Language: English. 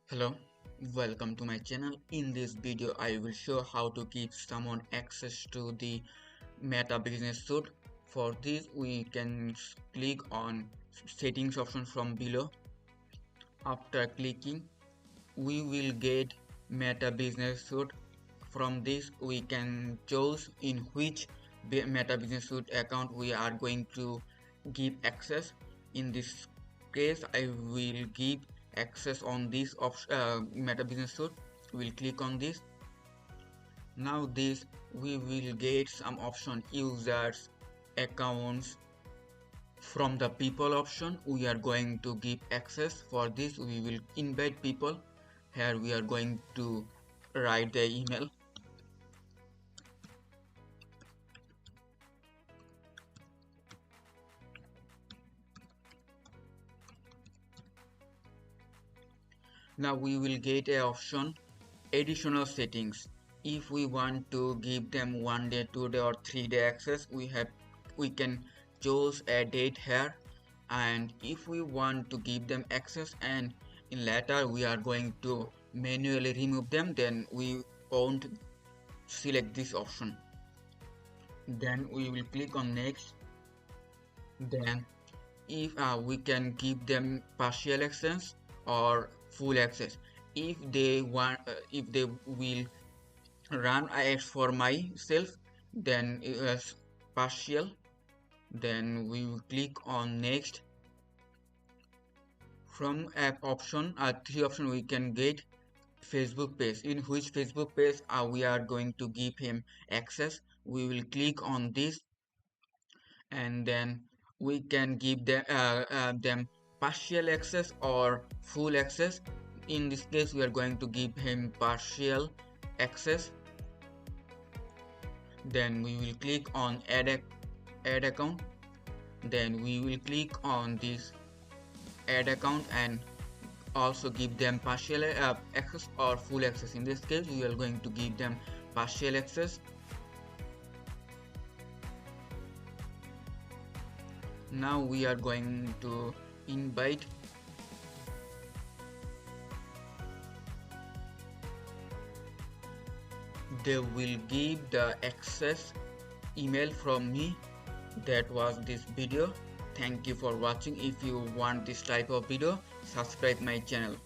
Hello, welcome to my channel. In this video I will show how to give someone access to the Meta Business Suite. For this we can click on settings option from below. After clicking we will get Meta Business Suite. From this we can choose in which Meta Business Suite account we are going to give access. In this case I will give access on this Meta Business Suite. We'll click on this. Now this we will get some option users, accounts. From the people option we are going to give access. For this we will invite people. Here we are going to write the email. Now we will get a option additional settings. If we want to give them 1 day, 2 day or 3 day access, we can choose a date here. And if we want to give them access and in later we are going to manually remove them, then we won't select this option. Then we will click on next. Then if we can give them partial access or full access. If they want if they will run ads for myself, then it is partial. Then we will click on next. From app option, three option we can get Facebook page. In which Facebook page we are going to give him access, we will click on this. And then we can give them partial access or full access. In this case we are going to give him partial access. Then we will click on add account. Then we will click on this add account and also give them partial access or full access. In this case we are going to give them partial access. Now we are going to invite. They will give the access email from me. That was this video. Thank you for watching. If you want this type of video, subscribe my channel.